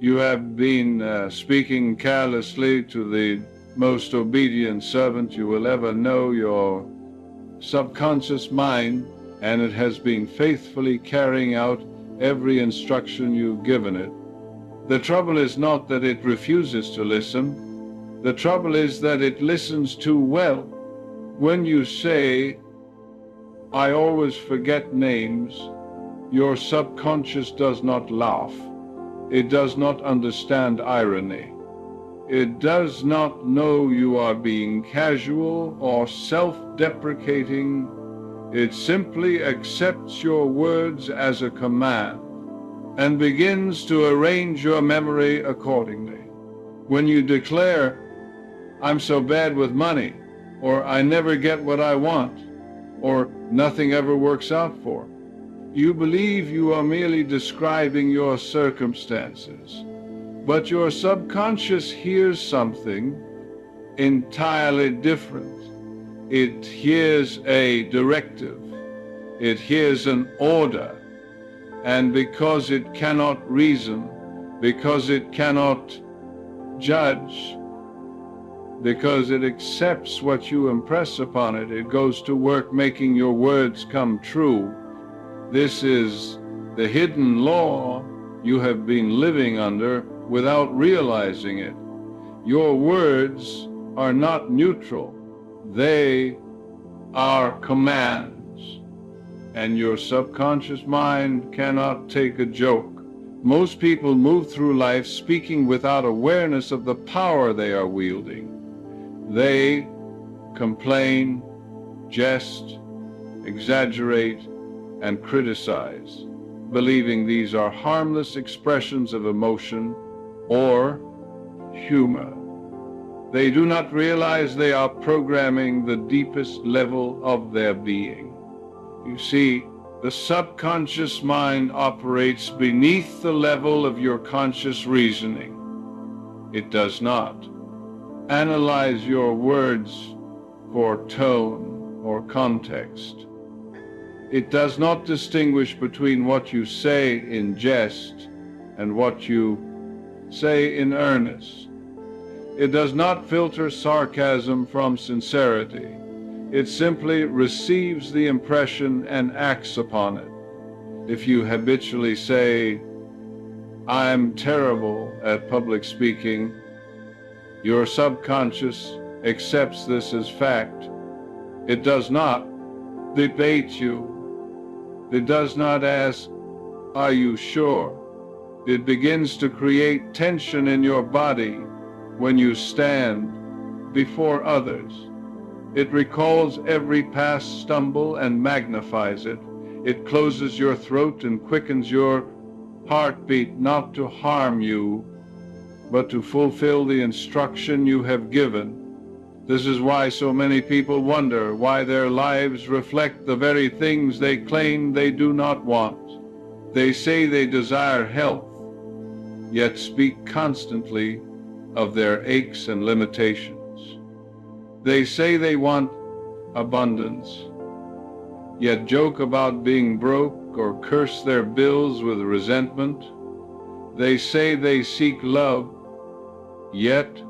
You have been speaking carelessly to the most obedient servant you will ever know, your subconscious mind, and it has been faithfully carrying out every instruction you've given it. The trouble is not that it refuses to listen. The trouble is that it listens too well. When you say, "I always forget names," your subconscious does not laugh. It does not understand irony. It does not know you are being casual or self-deprecating. It simply accepts your words as a command and begins to arrange your memory accordingly. When you declare, "I'm so bad with money," or "I never get what I want," or "nothing ever works out for," you believe you are merely describing your circumstances. But your subconscious hears something entirely different. It hears a directive. It hears an order. And because it cannot reason, because it cannot judge, because it accepts what you impress upon it, it goes to work making your words come true. This is the hidden law you have been living under without realizing it. Your words are not neutral. They are commands. And your subconscious mind cannot take a joke. Most people move through life speaking without awareness of the power they are wielding. They complain, jest, exaggerate, and criticize, believing these are harmless expressions of emotion or humor. They do not realize they are programming the deepest level of their being. You see, the subconscious mind operates beneath the level of your conscious reasoning. It does not analyze your words for tone or context. It does not distinguish between what you say in jest and what you say in earnest. It does not filter sarcasm from sincerity. It simply receives the impression and acts upon it. If you habitually say, "I'm terrible at public speaking," your subconscious accepts this as fact. It does not debate you. It does not ask, "Are you sure?" It begins to create tension in your body when you stand before others. It recalls every past stumble and magnifies it. It closes your throat and quickens your heartbeat, not to harm you, but to fulfill the instruction you have given. This is why so many people wonder why their lives reflect the very things they claim they do not want. They say they desire health, yet speak constantly of their aches and limitations. They say they want abundance, yet joke about being broke or curse their bills with resentment. They say they seek love, yet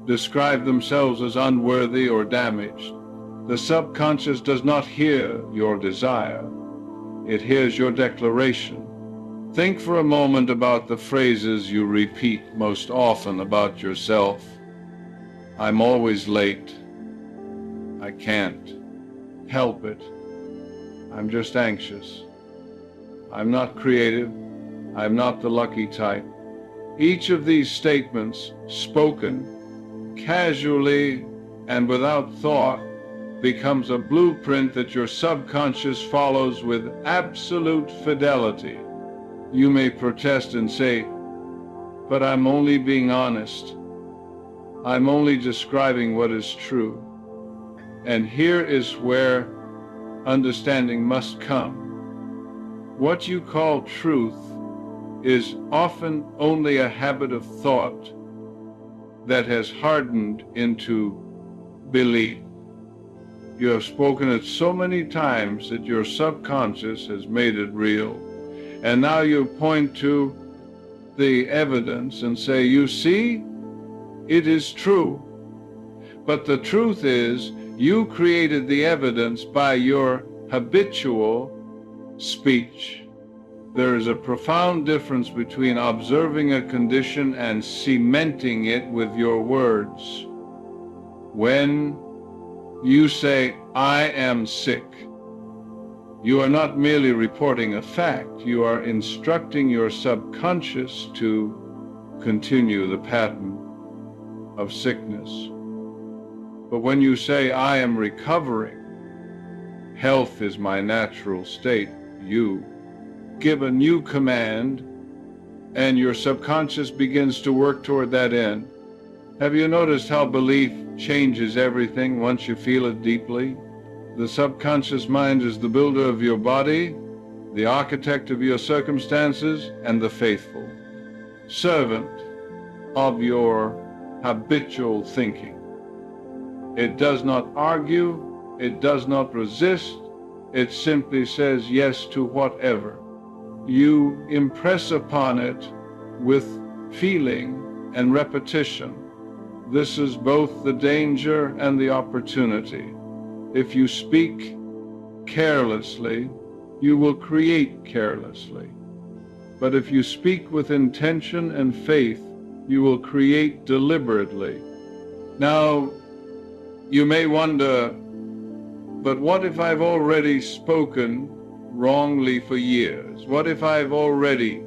describe themselves as unworthy or damaged. The subconscious does not hear your desire. It hears your declaration. Think for a moment about the phrases you repeat most often about yourself. "I'm always late. I can't help it. I'm just anxious. I'm not creative. I'm not the lucky type." Each of these statements, spoken casually and without thought, becomes a blueprint that your subconscious follows with absolute fidelity. You may protest and say, "But I'm only being honest. I'm only describing what is true." And here is where understanding must come. What you call truth is often only a habit of thought that has hardened into belief. You have spoken it so many times that your subconscious has made it real. And now you point to, the evidence and say, you see, it is true. But the truth is, you created the evidence by your habitual speech. There is a profound difference between observing a condition and cementing it with your words. When you say, I am sick, you are not merely reporting a fact, you are instructing your subconscious to continue the pattern of sickness. But when you say, I am recovering, health is my natural state, you give a new command and your subconscious begins to work toward that end. Have you noticed how belief changes everything once you feel it deeply? The subconscious mind is the builder of your body, the architect of your circumstances, and the faithful servant of your habitual thinking. It does not argue, it does not resist, it simply says yes to whatever. You impress upon it with feeling and repetition. This is both the danger and the opportunity. If you speak carelessly, you will create carelessly. But if you speak with intention and faith, you will create deliberately. Now, you may wonder, but what if I've already spoken wrongly for years? What if I've already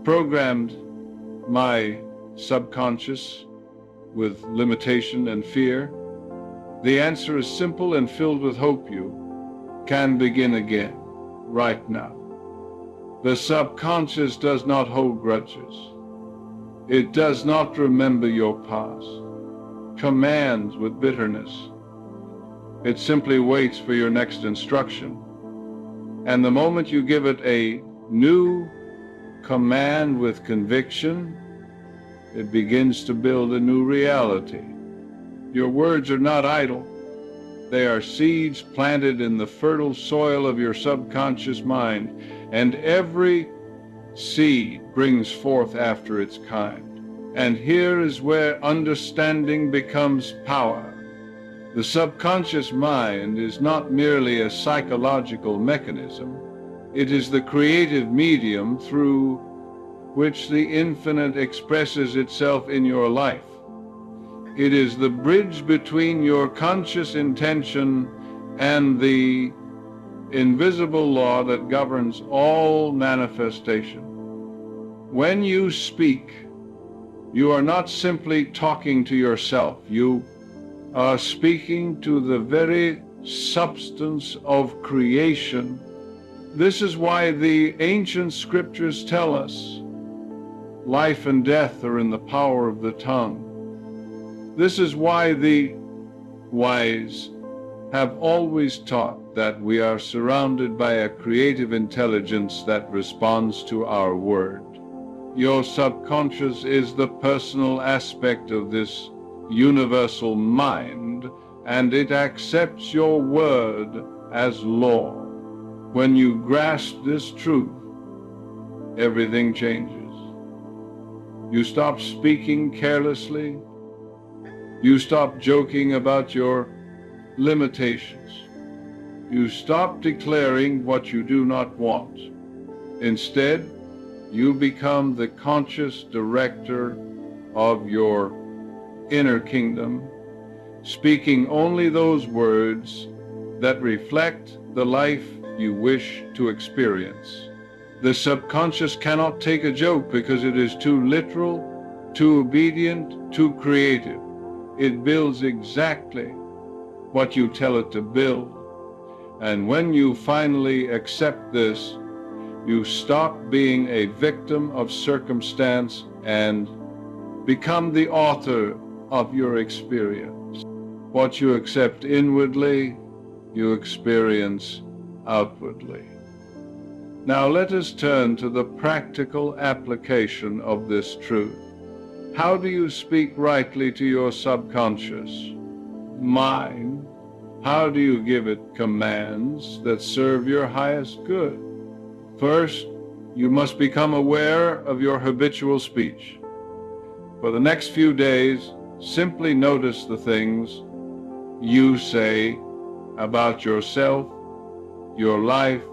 programmed my subconscious with limitation and fear? The answer is simple and filled with hope. You can begin again, right now. The subconscious does not hold grudges. It does not remember your past, commands with bitterness. It simply waits for your next instruction. And the moment you give it a new command with conviction, it begins to build a new reality. Your words are not idle. They are seeds planted in the fertile soil of your subconscious mind, and every seed brings forth after its kind. And here is where understanding becomes power. The subconscious mind is not merely a psychological mechanism. It is the creative medium through which the infinite expresses itself in your life. It is the bridge between your conscious intention and the invisible law that governs all manifestation. When you speak, you are not simply talking to yourself. You are speaking to the very substance of creation. This is why the ancient scriptures tell us life and death are in the power of the tongue. This is why the wise have always taught that we are surrounded by a creative intelligence that responds to our word. Your subconscious is the personal aspect of this universal mind, and it accepts your word as law. When you grasp this truth, everything changes. You stop speaking carelessly. You stop joking about your limitations. You stop declaring what you do not want. Instead, you become the conscious director of your inner kingdom, speaking only those words that reflect the life you wish to experience. The subconscious cannot take a joke because it is too literal, too obedient, too creative. It builds exactly what you tell it to build. And when you finally accept this, you stop being a victim of circumstance and become the author of your experience. What you accept inwardly, you experience outwardly. Now let us turn to the practical application of this truth. How do you speak rightly to your subconscious mind? How do you give it commands that serve your highest good? First, You must become aware of your habitual speech. For the next few days, simply notice the things you say about yourself, your life,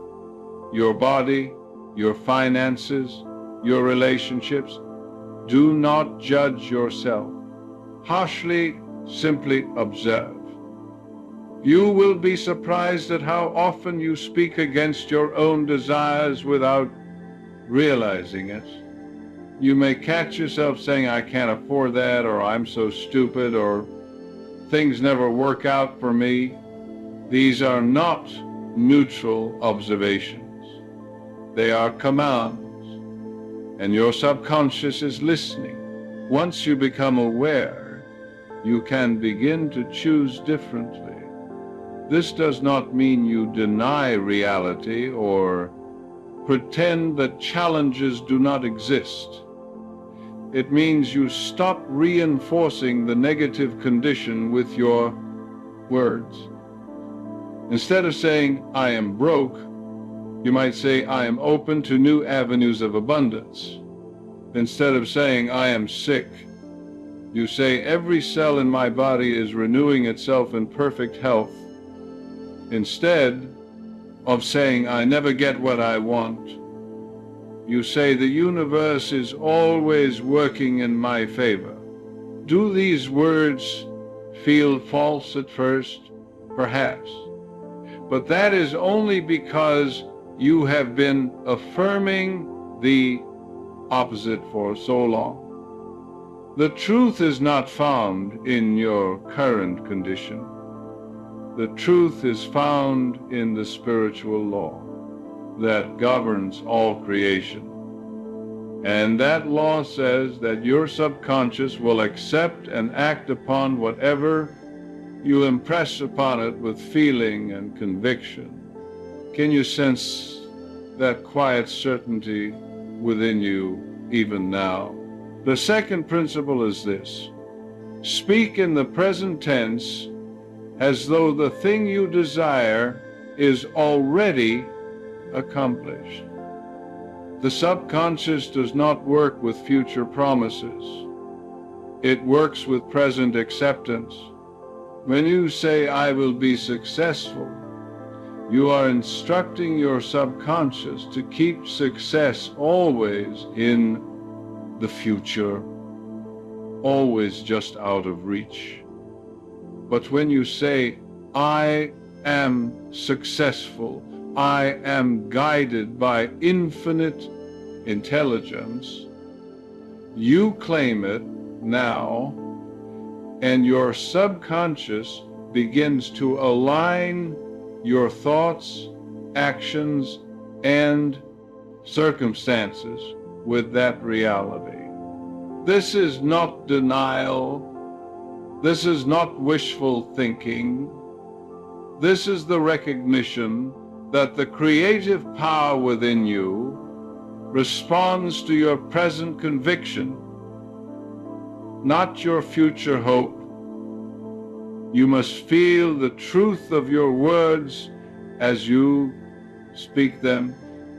your body, your finances, your relationships. Do not judge yourself. Harshly, simply observe. You will be surprised at how often you speak against your own desires without realizing it. You may catch yourself saying, I can't afford that, or I'm so stupid, or things never work out for me. These are not neutral observations. They are commands, and your subconscious is listening. Once you become aware, you can begin to choose differently. This does not mean you deny reality or pretend that challenges do not exist. It means you stop reinforcing the negative condition with your words. Instead of saying, I am broke, you might say, I am open to new avenues of abundance. Instead of saying, I am sick, you say, every cell in my body is renewing itself in perfect health. Instead of saying, I never get what I want, you say, the universe is always working in my favor. Do these words feel false at first? Perhaps. But that is only because you have been affirming the opposite for so long. The truth is not found in your current condition. The truth is found in the spiritual law that governs all creation. And that law says that your subconscious will accept and act upon whatever you impress upon it with feeling and conviction. Can you sense that quiet certainty within you even now? The second principle is this: speak in the present tense as though the thing you desire is already accomplished. The subconscious does not work with future promises. It works with present acceptance. When you say, I will be successful, you are instructing your subconscious to keep success always in the future, always just out of reach. But when you say, I am successful, I am guided by infinite intelligence, you claim it now, and your subconscious begins to align your thoughts, actions, and circumstances with that reality. This is not denial. This is not wishful thinking. This is the recognition that the creative power within you responds to your present conviction, not your future hope. You must feel the truth of your words as you speak them.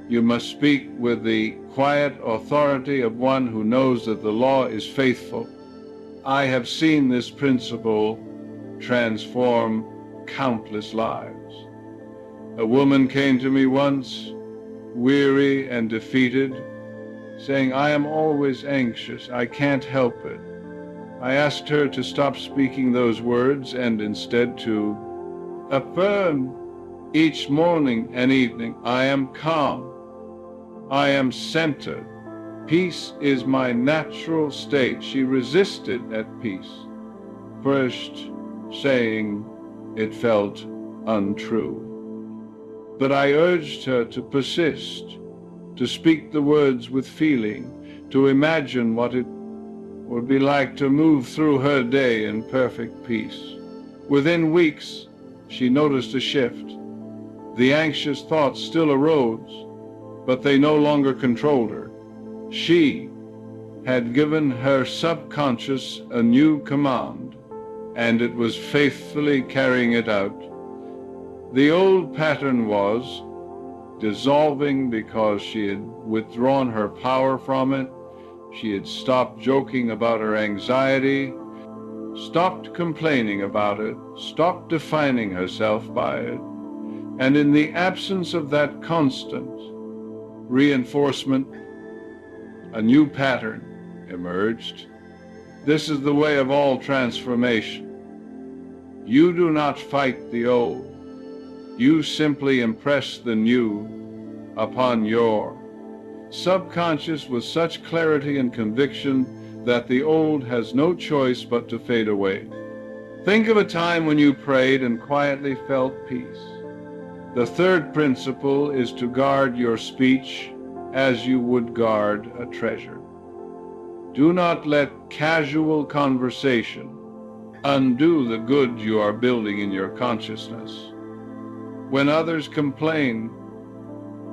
You must speak with the quiet authority of one who knows that the law is faithful. I have seen this principle transform countless lives. A woman came to me once, weary and defeated, saying, I am always anxious. I can't help it. I asked her to stop speaking those words and instead to affirm each morning and evening, I am calm. I am centered. Peace is my natural state. She resisted at peace, first saying it felt untrue. But I urged her to persist, to speak the words with feeling, to imagine what it would be like to move through her day in perfect peace. Within weeks, she noticed a shift. The anxious thoughts still arose, but they no longer controlled her. She had given her subconscious a new command, and it was faithfully carrying it out. The old pattern was dissolving because she had withdrawn her power from it. She had stopped joking about her anxiety, stopped complaining about it, stopped defining herself by it. And in the absence of that constant reinforcement, a new pattern emerged. This is the way of all transformation. You do not fight the old. You simply impress the new upon your subconscious with such clarity and conviction that the old has no choice but to fade away. Think of a time when you prayed and quietly felt peace. The third principle is to guard your speech as you would guard a treasure. Do not let casual conversation undo the good you are building in your consciousness. When others complain,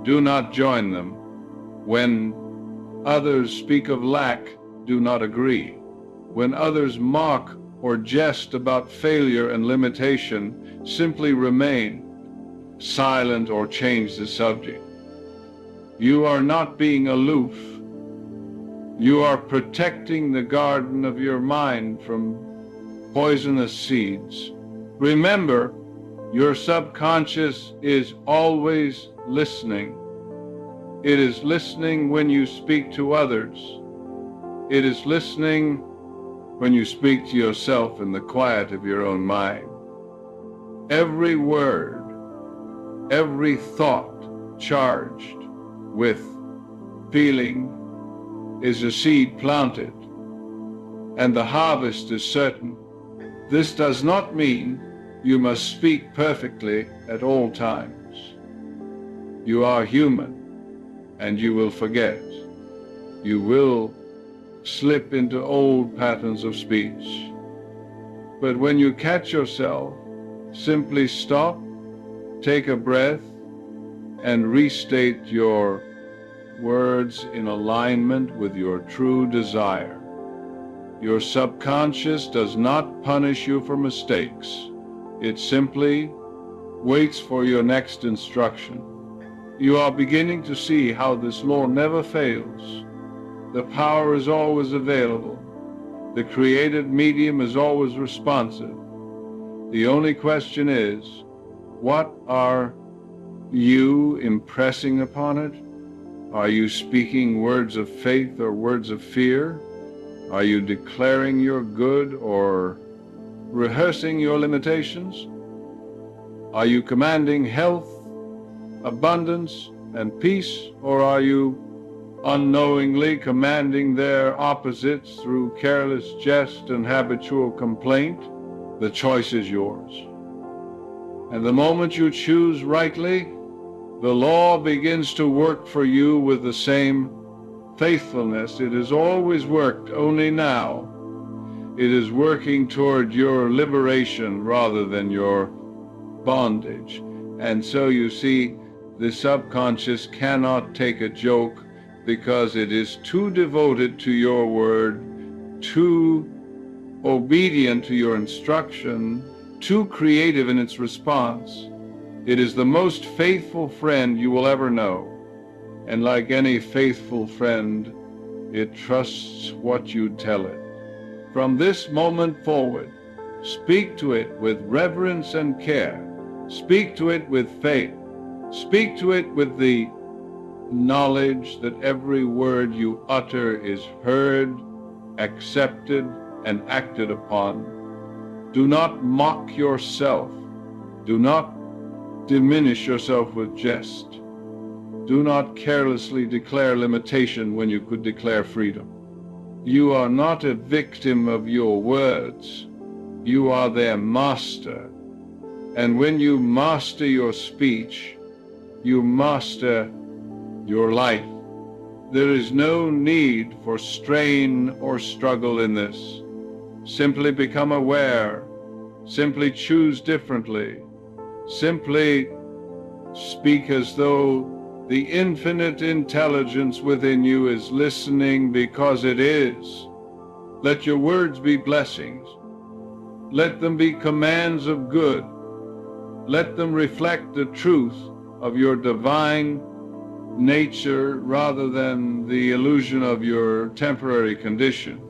do not join them. When others speak of lack, do not agree. When others mock or jest about failure and limitation, simply remain silent or change the subject. You are not being aloof. You are protecting the garden of your mind from poisonous seeds. Remember, your subconscious is always listening. It is listening when you speak to others. It is listening when you speak to yourself in the quiet of your own mind. Every word, every thought charged with feeling is a seed planted, and the harvest is certain. This does not mean you must speak perfectly at all times. You are human, and you will forget. You will slip into old patterns of speech. But when you catch yourself, simply stop, take a breath, and restate your words in alignment with your true desire. Your subconscious does not punish you for mistakes. It simply waits for your next instruction. You are beginning to see how this law never fails. The power is always available. The created medium is always responsive. The only question is, what are you impressing upon it? Are you speaking words of faith or words of fear? Are you declaring your good or rehearsing your limitations? Are you commanding health, abundance, and peace, or are you unknowingly commanding their opposites through careless jest and habitual complaint? The choice is yours. And the moment you choose rightly, the law begins to work for you with the same faithfulness it has always worked, only now it is working toward your liberation rather than your bondage. And so you see, the subconscious cannot take a joke because it is too devoted to your word, too obedient to your instruction, too creative in its response. It is the most faithful friend you will ever know. And like any faithful friend, it trusts what you tell it. From this moment forward, speak to it with reverence and care. Speak to it with faith. Speak to it with the knowledge that every word you utter is heard, accepted, and acted upon. Do not mock yourself. Do not diminish yourself with jest. Do not carelessly declare limitation when you could declare freedom. You are not a victim of your words. You are their master. And when you master your speech, you master your life. There is no need for strain or struggle in this. Simply become aware. Simply choose differently. Simply speak as though the infinite intelligence within you is listening, because it is. Let your words be blessings. Let them be commands of good. Let them reflect the truth of your divine nature rather than the illusion of your temporary condition.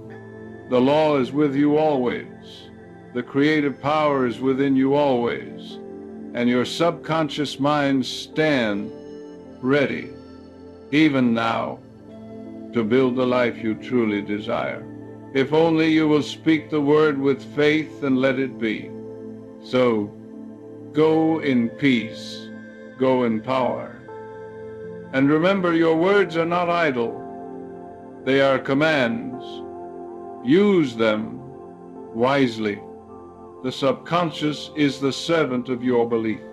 The law is with you always. The creative power is within you always. And your subconscious mind stand ready, even now, to build the life you truly desire. If only you will speak the word with faith and let it be. So, go in peace, go in power. And remember, your words are not idle. They are commands. Use them wisely. The subconscious is the servant of your belief.